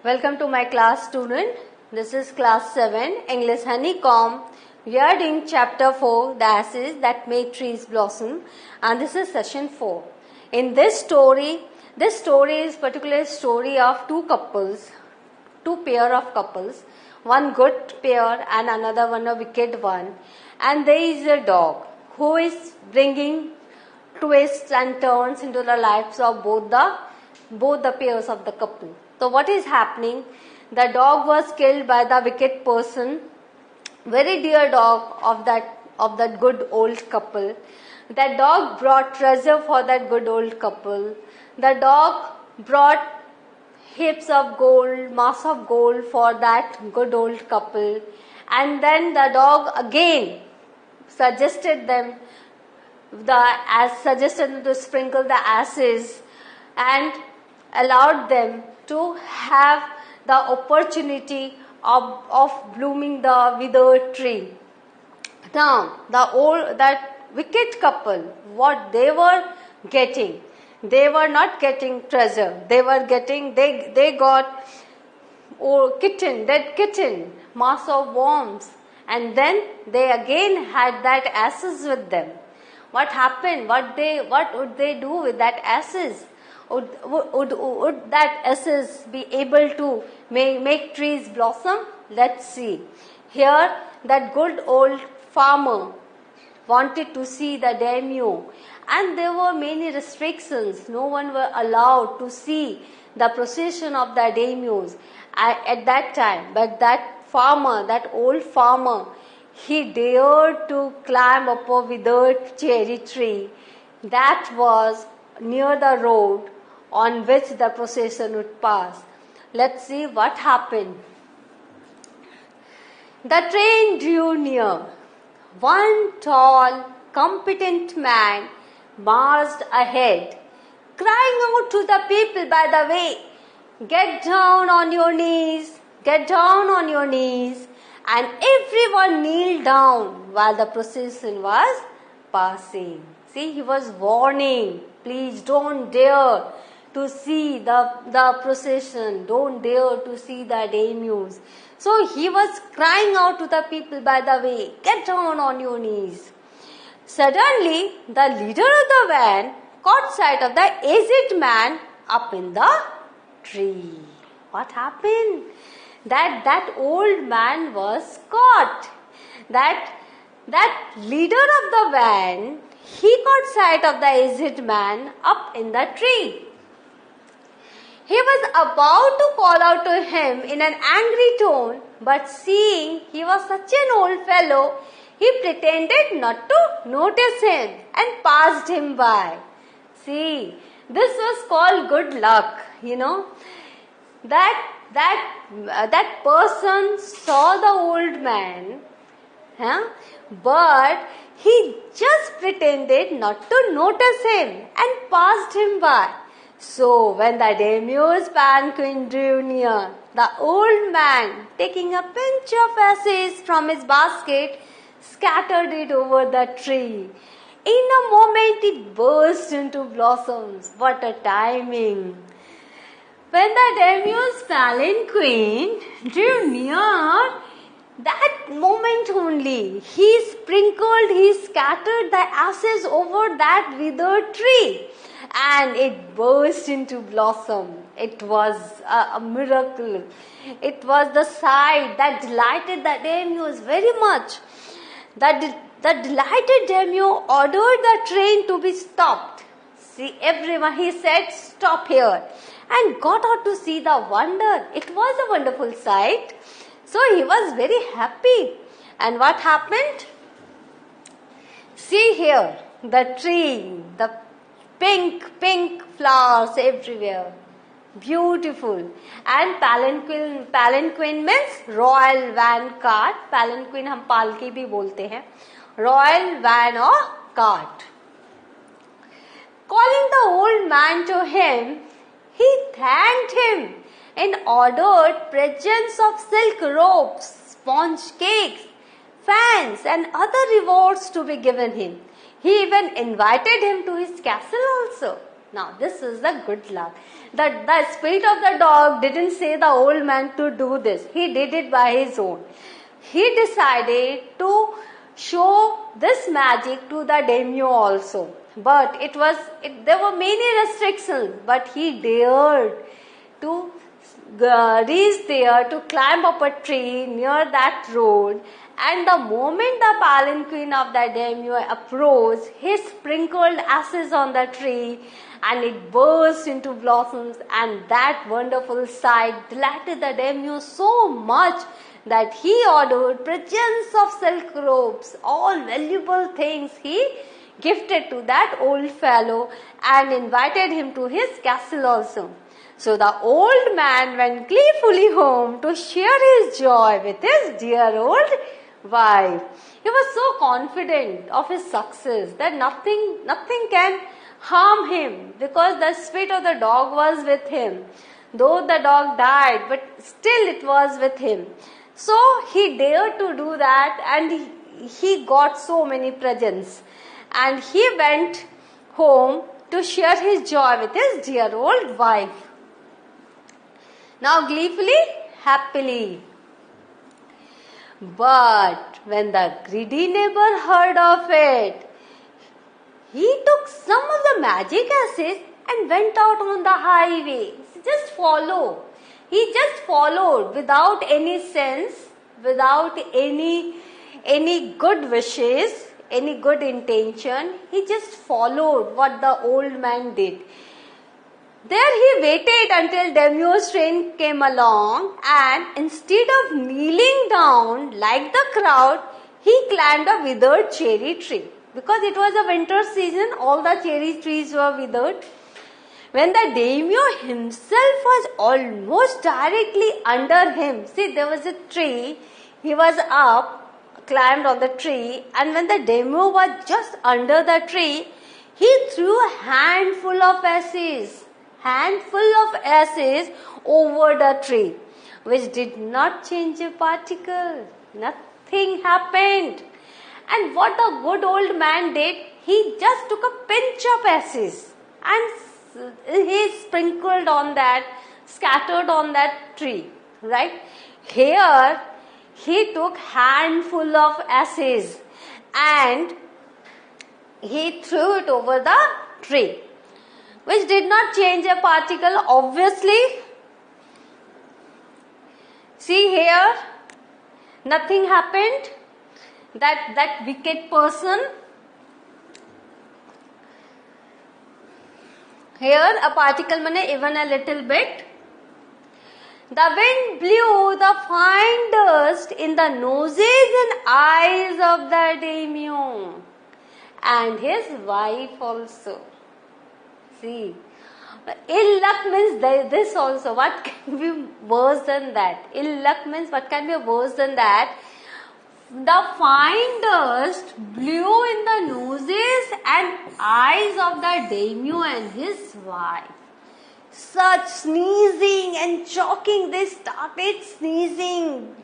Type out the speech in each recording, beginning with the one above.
Welcome to my class, student. This is class 7, English Honeycomb. We are doing chapter 4, the asses that make trees blossom, and this is session 4. In this story is particularly a story of two pair of couples, one good pair and another one a wicked one. And there is a dog who is bringing twists and turns into the lives of both the pairs of the couple. So what is happening? The dog was killed by the wicked person, very dear dog of that good old couple. That dog brought treasure for that good old couple. The dog brought heaps of gold, mass of gold for that good old couple. And then the dog again suggested them to sprinkle the ashes and allowed them to have the opportunity of blooming the withered tree. Now, that wicked couple, what they were getting, they were not getting treasure. They got dead kitten, mass of worms, and then they again had that ashes with them. What happened? What would they do with that ashes? Would that ashes be able to make trees blossom? Let's see. Here, that good old farmer wanted to see the daimyo, and there were many restrictions. No one were allowed to see the procession of the daimyos at that time. But that old farmer, he dared to climb up a withered cherry tree that was near the road on which the procession would pass. Let's see what happened. The train drew near. One tall, competent man marched ahead, crying out to the people by the way, "Get down on your knees, get down on your knees." And everyone kneeled down while the procession was passing. See, he was warning, please don't dare to see the procession, don't dare to see the daimyos. So he was crying out to the people by the way, "Get down on your knees." Suddenly, the leader of the van caught sight of the aged man up in the tree. What happened? That old man was caught. That leader of the van, he caught sight of the aged man up in the tree. He was about to call out to him in an angry tone, but seeing he was such an old fellow, he pretended not to notice him and passed him by. See, this was called good luck, That person saw the old man, but he just pretended not to notice him and passed him by. So, when the daimyo's palanquin drew near, the old man, taking a pinch of ashes from his basket, scattered it over the tree. In a moment, it burst into blossoms. What a timing! When the daimyo's palanquin drew near, that moment only, he scattered the ashes over that withered tree, and it burst into blossom. It was a miracle. It was the sight that delighted the daimyos very much. The delighted daimyo ordered the train to be stopped. See, everyone, he said, "Stop here," and got out to see the wonder. It was a wonderful sight. So he was very happy. And what happened? See here, the tree, the pink flowers everywhere. Beautiful. And palanquin means royal van cart. Palanquin हम पालकी भी बोलते हैं. Royal van or cart. Calling the old man to him, he thanked him and ordered presents of silk robes, sponge cakes, fans and other rewards to be given him. He even invited him to his castle also. Now this is the good luck. The spirit of the dog didn't say the old man to do this. He did it by his own. He decided to show this magic to the daimyo also. But there were many restrictions, but he dared to reach there, to climb up a tree near that road. And the moment the palanquin of the daimyo approached, he sprinkled ashes on the tree and it burst into blossoms, and that wonderful sight delighted the daimyo so much that he ordered presents of silk robes, all valuable things he gifted to that old fellow and invited him to his castle also. So the old man went gleefully home to share his joy with his dear old wife. He was so confident of his success that nothing can harm him, because the spirit of the dog was with him. Though the dog died, but still it was with him. So he dared to do that, and he got so many presents. And he went home to share his joy with his dear old wife. Now gleefully, happily. But when the greedy neighbor heard of it, he took some of the magic ashes and went out on the highway. Just follow. He just followed without any sense, without any good wishes, any good intention. He just followed what the old man did. There he waited until daimyo's train came along, and instead of kneeling down like the crowd, he climbed a withered cherry tree. Because it was a winter season, all the cherry trees were withered. When the daimyo himself was almost directly under him, see, there was a tree, he was up, climbed on the tree, and when the daimyo was just under the tree, he threw a handful of ashes over the tree, which did not change a particle. Nothing happened. And what the good old man did, he just took a pinch of ashes and he sprinkled on that, scattered on that tree, right? Here, he took handful of ashes and he threw it over the tree, which did not change a particle, obviously. See here, nothing happened. That wicked person, here a particle means even a little bit. The wind blew the fine dust in the noses and eyes of the daimyo and his wife also. See, ill luck means this also. What can be worse than that? Ill luck means what can be worse than that? The fine dust blew in the noses and eyes of the daimyo and his wife. Such sneezing and choking, they started sneezing.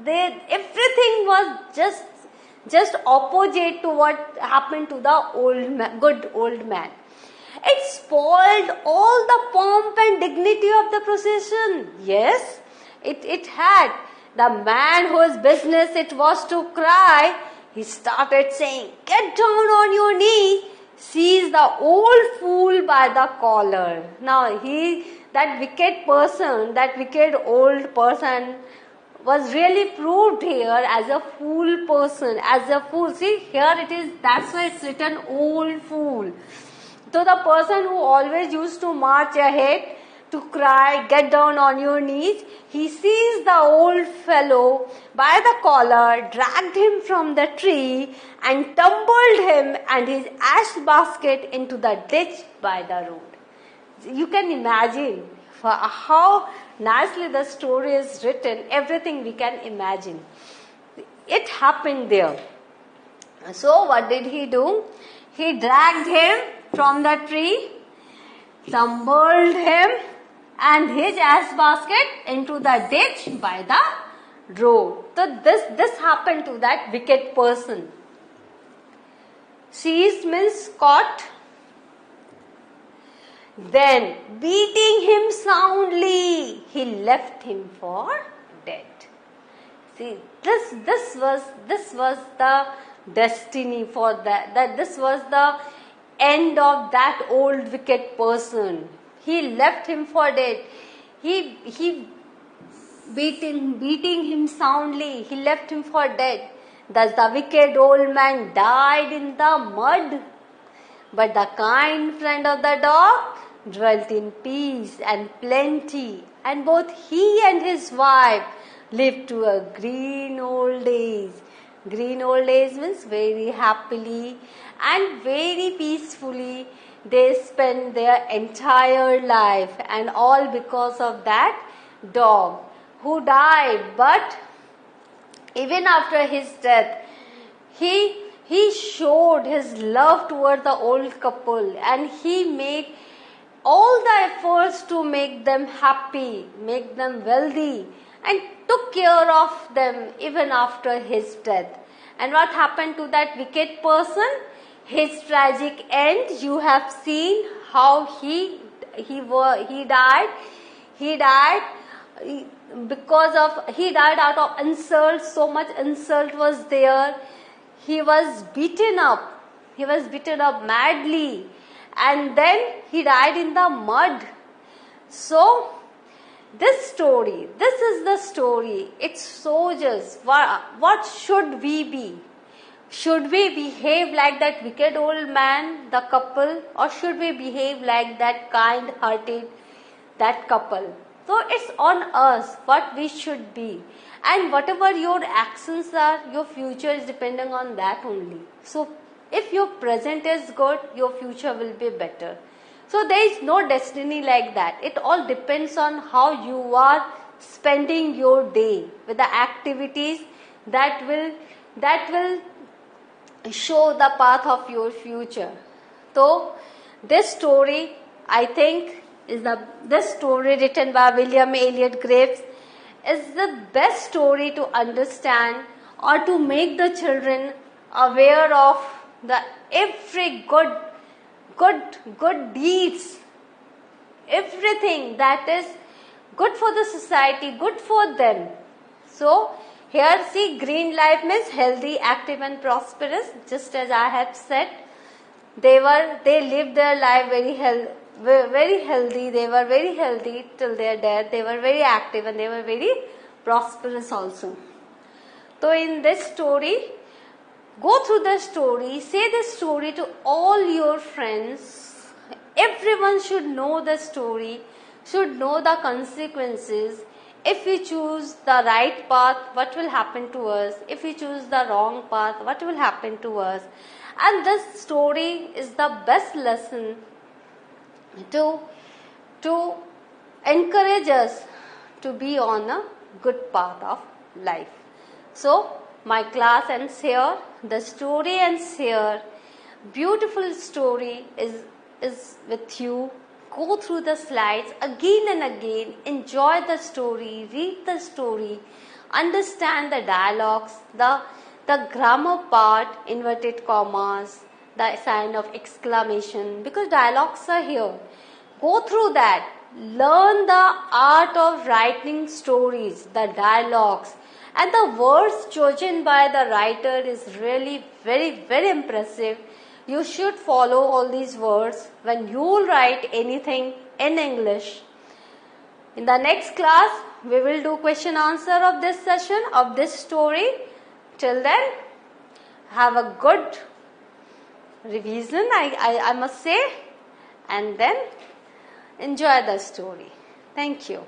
Everything was just opposite to what happened to the good old man. It spoiled all the pomp and dignity of the procession. Yes, it had. The man whose business it was to cry, he started saying, "Get down on your knee." Seized the old fool by the collar. Now that wicked old person was really proved here as a fool person, as a fool. See, here it is, that's why it's written old fool. So the person who always used to march ahead to cry, "Get down on your knees," he seized the old fellow by the collar, dragged him from the tree and tumbled him and his ash basket into the ditch by the road. You can imagine how nicely the story is written. Everything we can imagine. It happened there. So what did he do? He dragged him from the tree, tumbled him and his ash basket into the ditch by the road. So this happened to that wicked person. Seized means caught. Then, beating him soundly, he left him for dead. See, this was the destiny for that this was the end of that old wicked person. He left him for dead. He beating him soundly, he left him for dead. Thus the wicked old man died in the mud. But the kind friend of the dog dwelt in peace and plenty, and both he and his wife lived to a green old age. Green old age means very happily and very peacefully they spent their entire life, and all because of that dog who died. But even after his death, he showed his love toward the old couple, and he made all the efforts to make them happy, make them wealthy, and took care of them even after his death. And what happened to that wicked person? His tragic end, you have seen how he died. He died out of insult. So much insult was there. He was beaten up. He was beaten up madly. And then he died in the mud. So, this is the story. Its soldiers, what should we be? Should we behave like that wicked old man, the couple, or should we behave like that kind-hearted, that couple? So it's on us what we should be. And whatever your actions are, your future is depending on that only. So if your present is good, your future will be better. So there is no destiny like that. It all depends on how you are spending your day with the activities that will show the path of your future. So this story, I think, this story written by William Elliott Graves is the best story to understand or to make the children aware of the every good deeds, everything that is good for the society, good for them. So here see, green life means healthy, active and prosperous. Just as I have said, they lived their life very healthy. They were very healthy till their death. They were very active and they were very prosperous also. So in this story, go through the story, say the story to all your friends. Everyone should know the story, should know the consequences. If we choose the right path, what will happen to us? If we choose the wrong path, what will happen to us? And this story is the best lesson to encourage us to be on a good path of life. So, my class ends here. The story ends here. Beautiful story is with you. Go through the slides again and again. Enjoy the story. Read the story. Understand the dialogues, the grammar part, inverted commas, the sign of exclamation, because dialogues are here. Go through that. Learn the art of writing stories, the dialogues, and the words chosen by the writer is really very, very impressive. You should follow all these words when you write anything in English. In the next class, we will do question answer of this session, of this story. Till then, have a good revision, I must say, and then enjoy the story. Thank you.